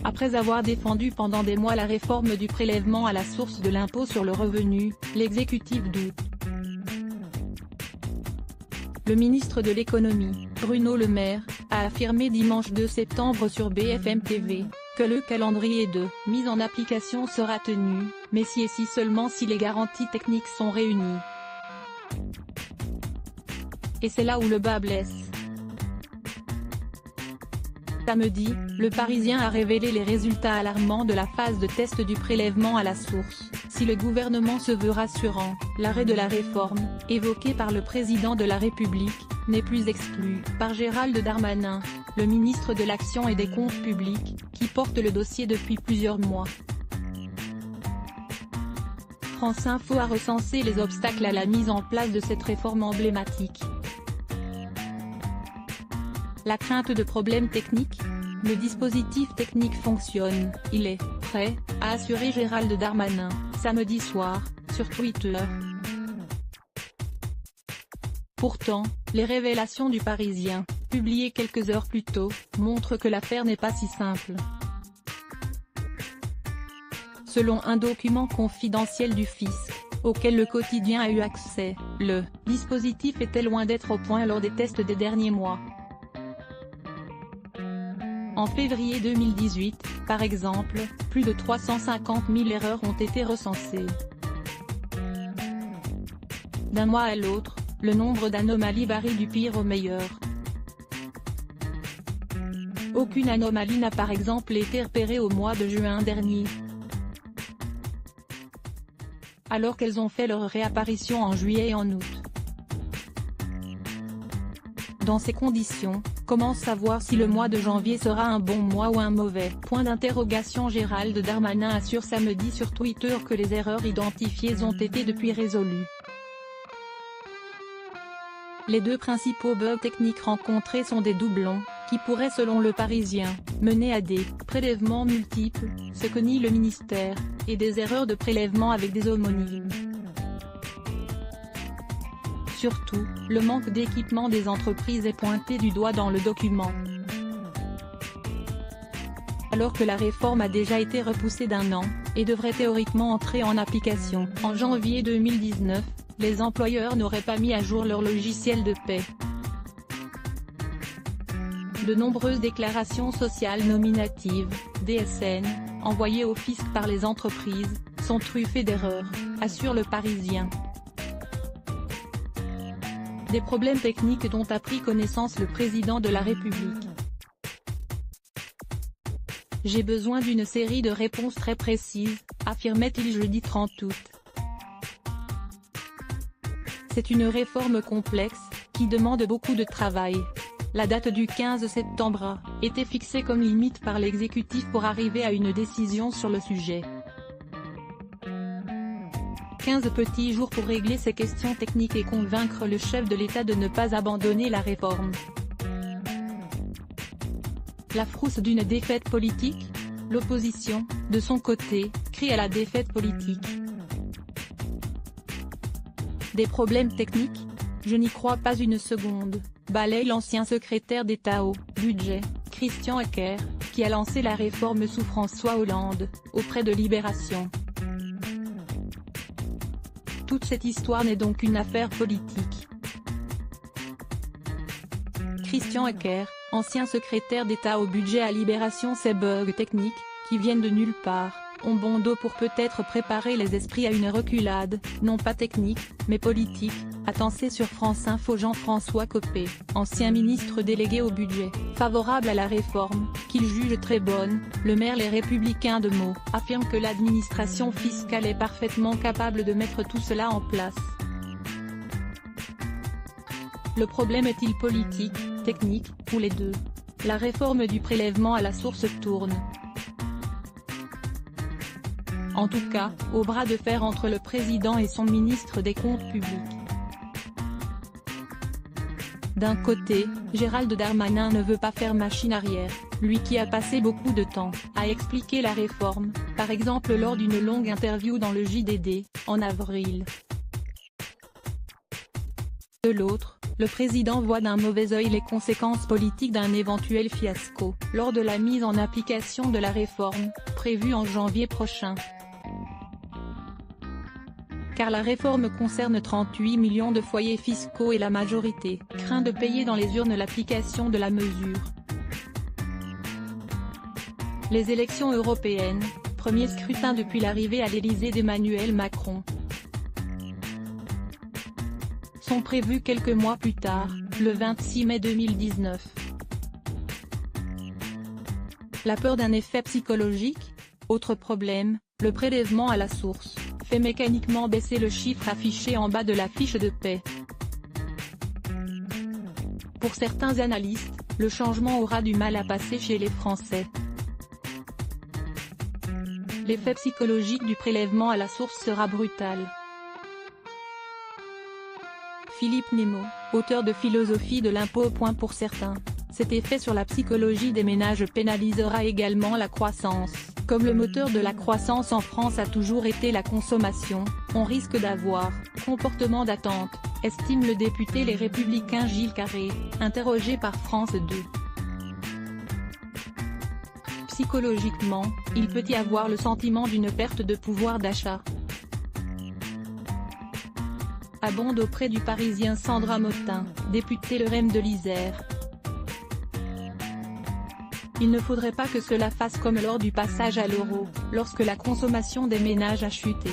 Après avoir défendu pendant des mois la réforme du prélèvement à la source de l'impôt sur le revenu, l'exécutif doute. Le ministre de l'économie, Bruno Le Maire, a affirmé dimanche 2 septembre sur BFM TV, que le calendrier de mise en application sera tenu, mais si et si seulement si les garanties techniques sont réunies. Et c'est là où le bât blesse. Samedi, Le Parisien a révélé les résultats alarmants de la phase de test du prélèvement à la source. Si le gouvernement se veut rassurant, l'arrêt de la réforme, évoqué par le président de la République, n'est plus exclu par Gérald Darmanin, le ministre de l'Action et des Comptes Publics, qui porte le dossier depuis plusieurs mois. France Info a recensé les obstacles à la mise en place de cette réforme emblématique. La crainte de problèmes techniques. Le dispositif technique fonctionne, il est prêt, a assuré Gérald Darmanin, samedi soir, sur Twitter. Pourtant, les révélations du Parisien, publiées quelques heures plus tôt, montrent que l'affaire n'est pas si simple. Selon un document confidentiel du fisc, auquel le quotidien a eu accès, le dispositif était loin d'être au point lors des tests des derniers mois. En février 2018, par exemple, plus de 350 000 erreurs ont été recensées. D'un mois à l'autre, le nombre d'anomalies varie du pire au meilleur. Aucune anomalie n'a par exemple été repérée au mois de juin dernier, alors qu'elles ont fait leur réapparition en juillet et en août. Dans ces conditions, comment savoir si le mois de janvier sera un bon mois ou un mauvais? Point d'interrogation. Gérald Darmanin assure samedi sur Twitter que les erreurs identifiées ont été depuis résolues. Les deux principaux bugs techniques rencontrés sont des doublons, qui pourraient selon Le Parisien, mener à des prélèvements multiples, ce que nie le ministère, et des erreurs de prélèvement avec des homonymes. Surtout, le manque d'équipement des entreprises est pointé du doigt dans le document. Alors que la réforme a déjà été repoussée d'1 an, et devrait théoriquement entrer en application en janvier 2019, les employeurs n'auraient pas mis à jour leur logiciel de paie. De nombreuses déclarations sociales nominatives, DSN, envoyées au fisc par les entreprises, sont truffées d'erreurs, assure Le Parisien. Des problèmes techniques dont a pris connaissance le président de la République. J'ai besoin d'une série de réponses très précises, affirmait-il jeudi 30 août. C'est une réforme complexe, qui demande beaucoup de travail. La date du 15 septembre a été fixée comme limite par l'exécutif pour arriver à une décision sur le sujet. 15 petits jours pour régler ces questions techniques et convaincre le chef de l'État de ne pas abandonner la réforme. La frousse d'une défaite politique? L'opposition, de son côté, crie à la défaite politique. Des problèmes techniques? Je n'y crois pas une seconde, balaye l'ancien secrétaire d'État au budget, Christian Eckert, qui a lancé la réforme sous François Hollande, auprès de Libération. Toute cette histoire n'est donc qu'une affaire politique. Christian Eckert, ancien secrétaire d'État au budget à Libération. Ces bugs techniques, qui viennent de nulle part, ont bon dos pour peut-être préparer les esprits à une reculade, non pas technique, mais politique, a tensé sur France Info Jean-François Copé, ancien ministre délégué au budget, favorable à la réforme, qu'il juge très bonne. Le Maire Les Républicains de Meaux, affirme que l'administration fiscale est parfaitement capable de mettre tout cela en place. Le problème est-il politique, technique, ou les deux? La réforme du prélèvement à la source tourne. En tout cas, au bras de fer entre le président et son ministre des Comptes publics. D'un côté, Gérald Darmanin ne veut pas faire machine arrière, lui qui a passé beaucoup de temps à expliquer la réforme, par exemple lors d'une longue interview dans le JDD, en avril. De l'autre, le président voit d'un mauvais œil les conséquences politiques d'un éventuel fiasco, lors de la mise en application de la réforme, prévue en janvier prochain. Car la réforme concerne 38 millions de foyers fiscaux et la majorité craint de payer dans les urnes l'application de la mesure. Les élections européennes, premier scrutin depuis l'arrivée à l'Élysée d'Emmanuel Macron, sont prévues quelques mois plus tard, le 26 mai 2019. La peur d'un effet psychologique? Autre problème, le prélèvement à la source fait mécaniquement baisser le chiffre affiché en bas de la fiche de paie. Pour certains analystes, le changement aura du mal à passer chez les Français. L'effet psychologique du prélèvement à la source sera brutal. Philippe Nemo, auteur de Philosophie de l'impôt. Pour certains, cet effet sur la psychologie des ménages pénalisera également la croissance. Comme le moteur de la croissance en France a toujours été la consommation, on risque d'avoir « comportement d'attente », estime le député Les Républicains Gilles Carré, interrogé par France 2. Psychologiquement, il peut y avoir le sentiment d'une perte de pouvoir d'achat. Abonde auprès du Parisien Sandra Motin, députée LREM de l'Isère. Il ne faudrait pas que cela fasse comme lors du passage à l'euro, lorsque la consommation des ménages a chuté.